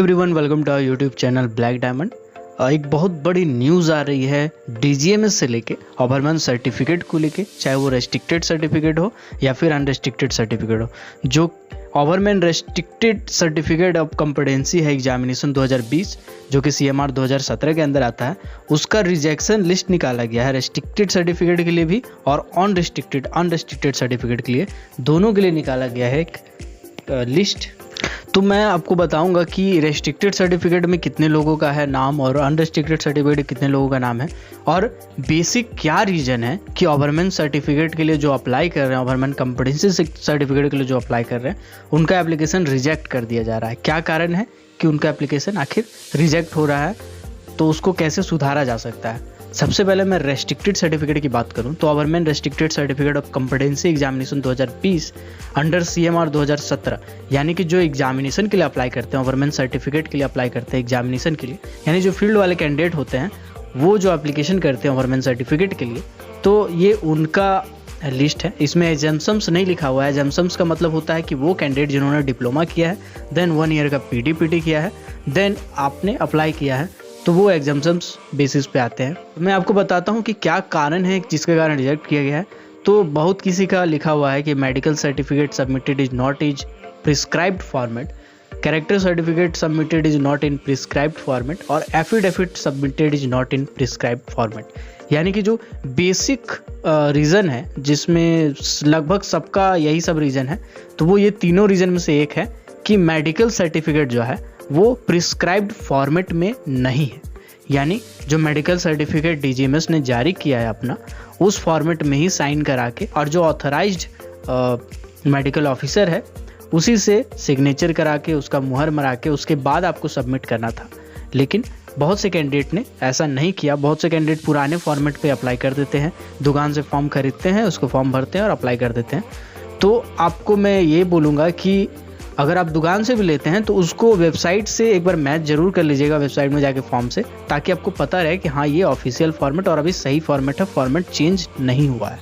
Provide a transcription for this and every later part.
Everyone, welcome to our YouTube channel black diamond. एक बहुत बड़ी न्यूज़ आ रही है डीजीएमएस से लेके ओवरमैन सर्टिफिकेट को लेके, चाहे वो रेस्ट्रिक्टेड सर्टिफिकेट हो या फिर अनरेस्ट्रिक्टेड सर्टिफिकेट हो। जो ओवरमैन रेस्ट्रिक्टेड सर्टिफिकेट ऑफ कॉम्पिटेंसी है एग्जामिनेशन 2020 जो कि सीएमआर 2017 के अंदर आता है, उसका रिजेक्शन लिस्ट निकाला गया है रेस्ट्रिक्टेड सर्टिफिकेट के लिए भी और अनरेस्ट्रिक्टेड सर्टिफिकेट के लिए, दोनों के लिए निकाला गया है एक लिस्ट। तो मैं आपको बताऊंगा कि रेस्ट्रिक्टेड सर्टिफिकेट में कितने लोगों का है नाम और अनरेस्ट्रिक्टेड सर्टिफिकेट कितने लोगों का नाम है, और बेसिक क्या रीज़न है कि ओवरमैन सर्टिफिकेट के लिए जो अप्लाई कर रहे हैं, ओवरमैन कॉम्पिटेंसी सर्टिफिकेट के लिए जो अप्लाई कर रहे हैं, उनका एप्लीकेशन रिजेक्ट कर दिया जा रहा है। क्या कारण है कि उनका एप्लीकेशन आखिर रिजेक्ट हो रहा है, तो उसको कैसे सुधारा जा सकता है। सबसे पहले मैं रेस्ट्रिक्टेड सर्टिफिकेट की बात करूं तो ओवरमैन restricted certificate of competency examination 2020 under CMR 2017, यानी कि जो एग्जामिनेशन के लिए अप्लाई करते हैं, ओवरमैन सर्टिफिकेट के लिए अप्लाई करते हैं एग्जामिनेशन के लिए, यानी जो फील्ड वाले कैंडिडेट होते हैं वो जो एप्लीकेशन करते हैं ओवरमैन सर्टिफिकेट के लिए, तो ये उनका लिस्ट है। इसमें एग्जाम्सम्स नहीं लिखा हुआ है। एग्जाम्सम्स का मतलब होता है कि वो कैंडिडेट जिन्होंने डिप्लोमा किया है, देन 1 ईयर का पीटी किया है, देन आपने अप्लाई किया है, तो वो एग्जाम्सम्स बेसिस पे आते हैं। मैं आपको बताता हूँ कि क्या कारण है जिसके कारण रिजेक्ट किया गया है। तो बहुत किसी का लिखा हुआ है कि medical certificate submitted is not is prescribed format, character certificate submitted is not in prescribed format, और affidavit submitted is not in prescribed format. यानी कि जो बेसिक रीज़न है जिसमें लगभग सबका यही सब रीज़न है, तो वो ये तीनों रीज़न में से एक है कि मेडिकल सर्टिफिकेट जो है वो प्रिस्क्राइब्ड फॉर्मेट में नहीं है। यानी जो मेडिकल सर्टिफिकेट डीजीएमएस ने जारी किया है अपना, उस फॉर्मेट में ही साइन करा के, और जो ऑथराइज्ड मेडिकल ऑफिसर है उसी से सिग्नेचर करा के, उसका मुहर मरा के, उसके बाद आपको सबमिट करना था। लेकिन बहुत से कैंडिडेट ने ऐसा नहीं किया। बहुत से कैंडिडेट पुराने फॉर्मेट पे अप्लाई कर देते हैं, दुकान से फॉर्म खरीदते हैं, उसको फॉर्म भरते हैं और अप्लाई कर देते हैं। तो आपको मैं ये बोलूँगा कि अगर आप दुकान से भी लेते हैं तो उसको वेबसाइट से एक बार मैच जरूर कर लीजिएगा, वेबसाइट में जाके फॉर्म से, ताकि आपको पता रहे कि हाँ ये ऑफिशियल फॉर्मेट और अभी सही फॉर्मेट है, फॉर्मेट चेंज नहीं हुआ है।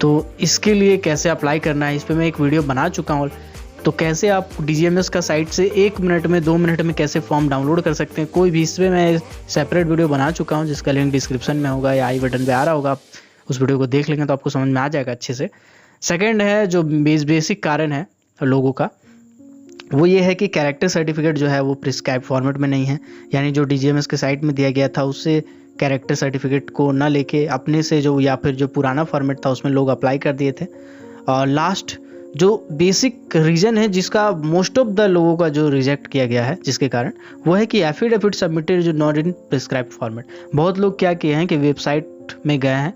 तो इसके लिए कैसे अप्लाई करना है, इस पर मैं एक वीडियो बना चुका हूँ। तो कैसे आप डीजीएमएस का साइट से 1 मिनट में 2 मिनट में कैसे फॉर्म डाउनलोड कर सकते हैं, कोई भी, इस पर मैं सेपरेट वीडियो बना चुका हूँ जिसका लिंक डिस्क्रिप्शन में होगा या आई बटन पर आ रहा होगा। आप उस वीडियो को देख लेंगे तो आपको समझ में आ जाएगा अच्छे से। सेकेंड है जो बेसिक कारण है लोगों का, वो ये है कि कैरेक्टर सर्टिफिकेट जो है वो प्रिस्क्राइब फॉर्मेट में नहीं है। यानी जो डीजीएमएस के साइट में दिया गया था उससे कैरेक्टर सर्टिफिकेट को ना लेके अपने से जो, या फिर जो पुराना फॉर्मेट था उसमें लोग अप्लाई कर दिए थे। और लास्ट जो बेसिक रीज़न है जिसका मोस्ट ऑफ द लोगों का जो रिजेक्ट किया गया है, जिसके कारण, वो है कि एफिडेविट सबमिटेड जो नॉट इन प्रिस्क्राइब फॉर्मेट। बहुत लोग क्या किए हैं कि वेबसाइट में गए हैं,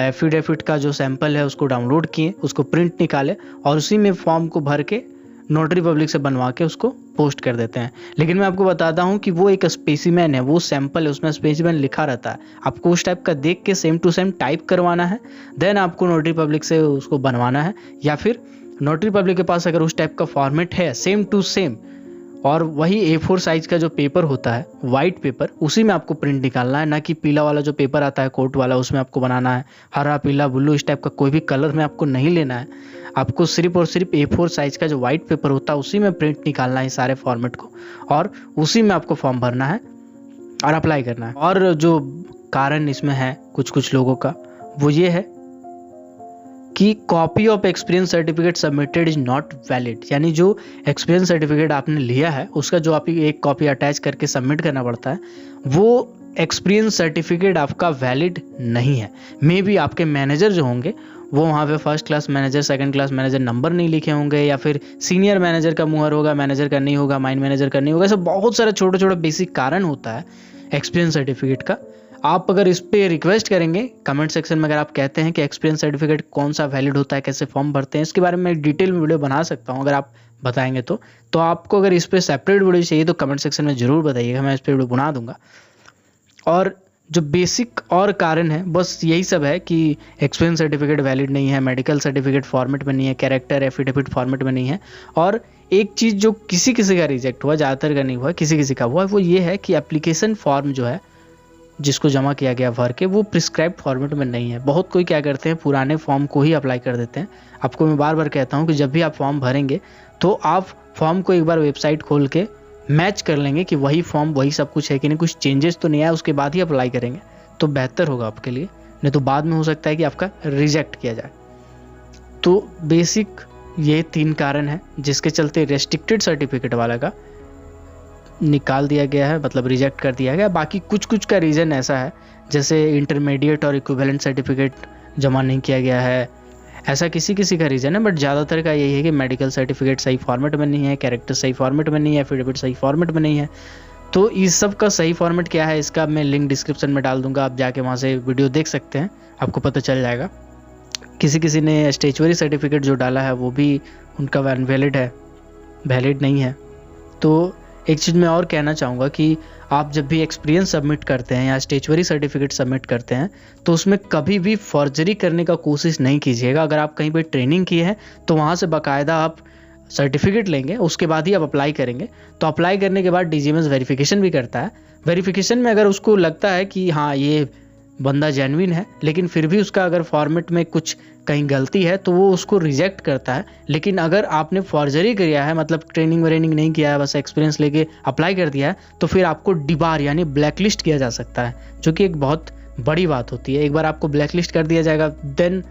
एफिडेविट का जो सैंपल है उसको डाउनलोड किए, उसको प्रिंट निकाले और उसी में फॉर्म को भर के नोटरी पब्लिक से बनवा के उसको पोस्ट कर देते हैं। लेकिन मैं आपको बताता हूँ कि वो एक स्पेसिमेन है, वो सैंपल है, उसमें स्पेसिमेन लिखा रहता है। आपको उस टाइप का देख के सेम टू सेम टाइप करवाना है, देन आपको नोटरी पब्लिक से उसको बनवाना है, या फिर नोटरी पब्लिक के पास अगर उस टाइप का फॉर्मेट है सेम टू सेम, और वही A4 साइज का जो पेपर होता है, वाइट पेपर, उसी में आपको प्रिंट निकालना है, ना कि पीला वाला जो पेपर आता है कोर्ट वाला, उसमें आपको बनाना है। हरा, पीला, ब्लू, इस टाइप का कोई भी कलर में आपको नहीं लेना है। आपको सिर्फ और सिर्फ A4 साइज का जो वाइट पेपर होता है उसी में प्रिंट निकालना है सारे फॉर्मेट को, और उसी में आपको फॉर्म भरना है और अप्लाई करना है। और जो कारण इसमें है कुछ लोगों का, वो ये है कि copy of experience certificate submitted is not valid. यानी जो एक्सपीरियंस सर्टिफिकेट आपने लिया है उसका जो आप एक कॉपी अटैच करके सबमिट करना पड़ता है, वो एक्सपीरियंस सर्टिफिकेट आपका वैलिड नहीं है। मे बी आपके मैनेजर जो होंगे वो वहाँ पे first class manager, second class manager number नहीं लिखे होंगे, या फिर सीनियर मैनेजर का मुहर होगा, मैनेजर का नहीं होगा, माइन मैनेजर का नहीं होगा। ऐसा बहुत सारा छोटा छोटा बेसिक कारण होता है एक्सपीरियंस सर्टिफिकेट का। आप अगर इस पर रिक्वेस्ट करेंगे कमेंट सेक्शन में, अगर आप कहते हैं कि एक्सपीरियंस सर्टिफिकेट कौन सा वैलिड होता है, कैसे फॉर्म भरते हैं, इसके बारे में डिटेल में वीडियो बना सकता हूँ अगर आप बताएंगे तो आपको अगर इस पर सेपरेट वीडियो चाहिए तो कमेंट सेक्शन में ज़रूर बताइएगा, मैं इस पर वीडियो बना दूंगा। और जो बेसिक और कारण है बस यही सब है कि एक्सपीरियंस सर्टिफिकेट वैलिड नहीं है, मेडिकल सर्टिफिकेट फॉर्मेट में नहीं है, कैरेक्टर एफिडेविट फॉर्मेट में नहीं है। और एक चीज़ जो किसी का रिजेक्ट हुआ, ज़्यादातर का नहीं हुआ, किसी का हुआ, वो ये है कि एप्लीकेशन फॉर्म जो है जिसको जमा किया गया भर के, वो प्रिस्क्राइब फॉर्मेट में नहीं है। बहुत कोई क्या करते हैं, पुराने फॉर्म को ही अप्लाई कर देते हैं। आपको मैं बार बार कहता हूँ कि जब भी आप फॉर्म भरेंगे तो आप फॉर्म को एक बार वेबसाइट खोल के मैच कर लेंगे कि वही फॉर्म वही सब कुछ है कि नहीं, कुछ चेंजेस तो नहीं आया, उसके बाद ही अप्लाई करेंगे तो बेहतर होगा आपके लिए, नहीं तो बाद में हो सकता है कि आपका रिजेक्ट किया जाए। तो बेसिक ये 3 कारण हैं जिसके चलते रेस्ट्रिक्टेड सर्टिफिकेट वाला का निकाल दिया गया है, मतलब रिजेक्ट कर दिया गया। बाकी कुछ कुछ का रीज़न ऐसा है, जैसे इंटरमीडिएट और इक्विवेलेंट सर्टिफिकेट जमा नहीं किया गया है, ऐसा किसी किसी का रीज़न है। बट ज़्यादातर का यही है कि मेडिकल सर्टिफिकेट सही फॉर्मेट में नहीं है, कैरेक्टर सही फॉर्मेट में नहीं है, एफिडेविट सही फॉर्मेट में नहीं है। तो इस सब का सही फॉर्मेट क्या है, इसका मैं लिंक डिस्क्रिप्शन में डाल दूंगा, आप जाके वहाँ से वीडियो देख सकते हैं, आपको पता चल जाएगा। किसी किसी ने स्टेचुअरी सर्टिफिकेट जो डाला है वो भी उनका वैलिड है, वैलिड नहीं है। तो एक चीज़ मैं और कहना चाहूँगा कि आप जब भी एक्सपीरियंस सबमिट करते हैं या स्टेचुअरी सर्टिफिकेट सबमिट करते हैं तो उसमें कभी भी फॉर्जरी करने का कोशिश नहीं कीजिएगा। अगर आप कहीं पे ट्रेनिंग किए हैं तो वहाँ से बाकायदा आप सर्टिफिकेट लेंगे, उसके बाद ही आप अप्लाई करेंगे। तो अप्लाई करने के बाद डीजीएमएस वेरिफिकेशन भी करता है। वेरिफिकेशन में अगर उसको लगता है कि हाँ ये बंदा जेन्युइन है, लेकिन फिर भी उसका अगर फॉर्मेट में कुछ कहीं गलती है तो वो उसको रिजेक्ट करता है। लेकिन अगर आपने फॉर्जरी किया है, मतलब ट्रेनिंग व्रेनिंग नहीं किया है, बस एक्सपीरियंस लेके अप्लाई कर दिया है, तो फिर आपको डिबार यानी ब्लैकलिस्ट किया जा सकता है, जो कि एक बहुत बड़ी बात होती है। एक बार आपको ब्लैकलिस्ट कर दिया जाएगा देन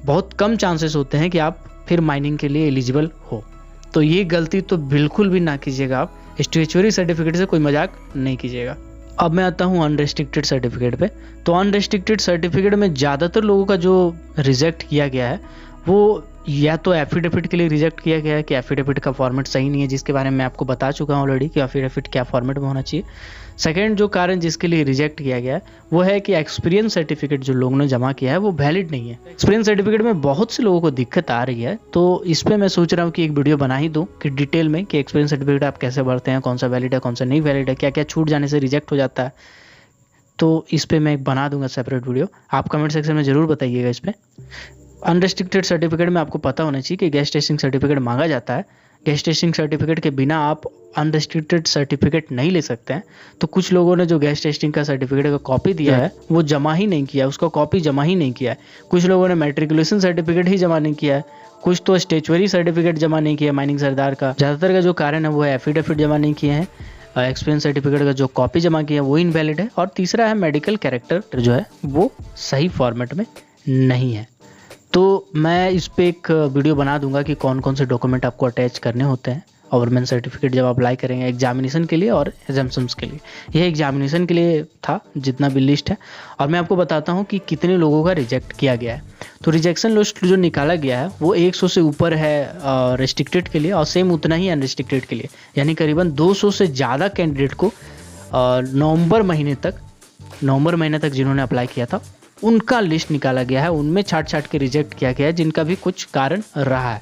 बहुत कम चांसेस होते हैं कि आप फिर माइनिंग के लिए एलिजिबल हो। तो ये गलती तो बिल्कुल भी ना कीजिएगा, आप स्टेचुअरी सर्टिफिकेट से कोई मजाक नहीं कीजिएगा। अब मैं आता हूँ अनरेस्ट्रिक्टेड सर्टिफिकेट पे। तो अनरेस्ट्रिक्टेड सर्टिफिकेट में ज़्यादातर लोगों का जो रिजेक्ट किया गया है वो या तो एफिडेविट के लिए रिजेक्ट किया गया है कि एफिडेविट का फॉर्मेट सही नहीं है, जिसके बारे में मैं आपको बता चुका हूँ ऑलरेडी कि एफिडेविट क्या फॉर्मेट में होना चाहिए। सेकेंड जो कारण जिसके लिए रिजेक्ट किया गया है वो है कि एक्सपीरियंस सर्टिफिकेट जो लोगों ने जमा किया है वो वैलिड नहीं है। एक्सपीरियंस सर्टिफिकेट में बहुत से लोगों को दिक्कत आ रही है, तो इस पर मैं सोच रहा हूँ कि एक वीडियो बना ही दूँ कि डिटेल में कि एक्सपीरियंस सर्टिफिकेट आप कैसे भरते हैं, कौन सा वैलिड है, कौन सा नहीं वैलिड है, क्या क्या छूट जाने से रिजेक्ट हो जाता है। तो इस पर मैं बना दूंगा सेपरेट वीडियो, आप कमेंट सेक्शन में ज़रूर बताइएगा इस पर। अनरेस्ट्रिक्टेड सर्टिफिकेट में आपको पता होना चाहिए कि गैस टेस्टिंग सर्टिफिकेट मांगा जाता है। गैस टेस्टिंग सर्टिफिकेट के बिना आप अनरेस्ट्रिक्टेड सर्टिफिकेट नहीं ले सकते हैं। तो कुछ लोगों ने जो गैस टेस्टिंग का सर्टिफिकेट का कॉपी दिया है वो जमा ही नहीं किया, उसका कॉपी जमा ही नहीं किया है। कुछ लोगों ने मैट्रिकुलेशन सर्टिफिकेट ही जमा नहीं किया है, कुछ तो स्टेचुअरी सर्टिफिकेट जमा नहीं किया माइनिंग सरदार का। ज़्यादातर का जो कारण है वो है एफिडेविट जमा नहीं किए हैं, एक्सपीरियंस सर्टिफिकेट का जो कॉपी जमा किया है वो इनवैलिड है, और तीसरा है मेडिकल कैरेक्टर जो है वो सही फॉर्मेट में नहीं है। तो मैं इस पर एक वीडियो बना दूंगा कि कौन कौन से डॉक्यूमेंट आपको अटैच करने होते हैं गवर्नमेंट सर्टिफिकेट जब अप्लाई करेंगे एग्जामिनेशन के लिए और एग्जाम्स के लिए। यह एग्जामिनेशन के लिए था जितना भी लिस्ट है, और मैं आपको बताता हूं कि कितने लोगों का रिजेक्ट किया गया है। तो रिजेक्शन लिस्ट जो निकाला गया है वो 100 से ऊपर है रेस्ट्रिक्टेड के लिए, और सेम उतना ही अनरेस्ट्रिक्टेड के लिए, यानी करीबन 200 से ज़्यादा कैंडिडेट को नवंबर महीने तक जिन्होंने अप्लाई किया था उनका लिस्ट निकाला गया है। उनमें छाट के रिजेक्ट किया गया है जिनका भी कुछ कारण रहा है।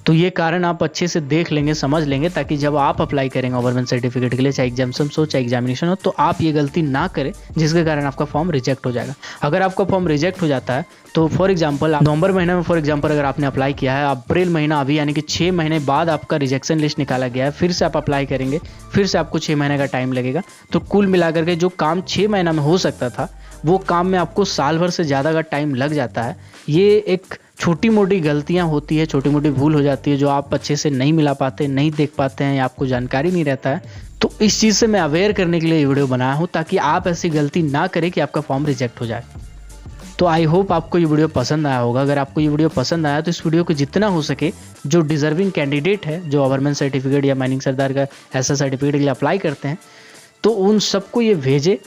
तो ये कारण आप अच्छे से देख लेंगे, समझ लेंगे, ताकि जब आप अप्लाई करेंगे गवर्नमेंट सर्टिफिकेट के लिए, चाहे एग्जाम्स हो चाहे एग्जामिनेशन हो, तो आप ये गलती ना करें जिसके कारण आपका फॉर्म रिजेक्ट हो जाएगा। अगर आपका फॉर्म रिजेक्ट हो जाता है तो फॉर एग्जाम्पल नवंबर महीने में अगर आपने अप्लाई किया है, अप्रैल महीना अभी यानी कि 6 महीने बाद आपका रिजेक्शन लिस्ट निकाला गया है, फिर से आप अप्लाई करेंगे, फिर से आपको 6 महीने का टाइम लगेगा। तो कुल मिलाकर के जो काम 6 महीना में हो सकता था वो काम में आपको साल भर से ज़्यादा का टाइम लग जाता है। ये एक छोटी मोटी गलतियां होती है, छोटी मोटी भूल हो जाती है जो आप अच्छे से नहीं मिला पाते, नहीं देख पाते हैं, या आपको जानकारी नहीं रहता है। तो इस चीज़ से मैं अवेयर करने के लिए ये वीडियो बनाया हूँ ताकि आप ऐसी गलती ना करें कि आपका फॉर्म रिजेक्ट हो जाए। तो आई होप आपको ये वीडियो पसंद आया होगा। अगर आपको ये वीडियो पसंद आया तो इस वीडियो को जितना हो सके जो डिजर्विंग कैंडिडेट है, जो गवर्नमेंट सर्टिफिकेट या माइनिंग सरदार का ऐसा सर्टिफिकेट के लिए अप्लाई करते हैं, तो उन सबको ये भेजे,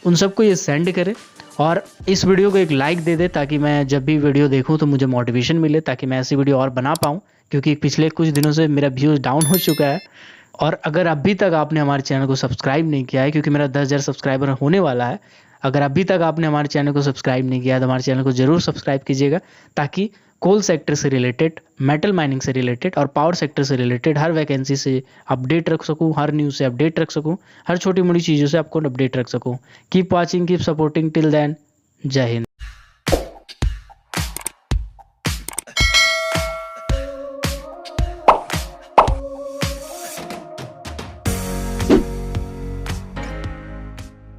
उन सबको ये सेंड करें, और इस वीडियो को एक लाइक दे दे ताकि मैं जब भी वीडियो देखूं तो मुझे मोटिवेशन मिले, ताकि मैं ऐसी वीडियो और बना पाऊं, क्योंकि पिछले कुछ दिनों से मेरा व्यूज़ डाउन हो चुका है। और अगर अभी तक आपने हमारे चैनल को सब्सक्राइब नहीं किया है, क्योंकि मेरा 10,000 सब्सक्राइबर होने वाला है, अगर अभी तक आपने हमारे चैनल को सब्सक्राइब नहीं किया है तो हमारे चैनल को ज़रूर सब्सक्राइब कीजिएगा, ताकि कोल सेक्टर से रिलेटेड, मेटल माइनिंग से रिलेटेड और पावर सेक्टर से रिलेटेड हर वैकेंसी से अपडेट रख सकूं, हर न्यूज़ से अपडेट रख सकूं, हर छोटी मोटी चीज़ों से आपको अपडेट रख सकूं। Keep watching, keep supporting, till then, जय हिंद।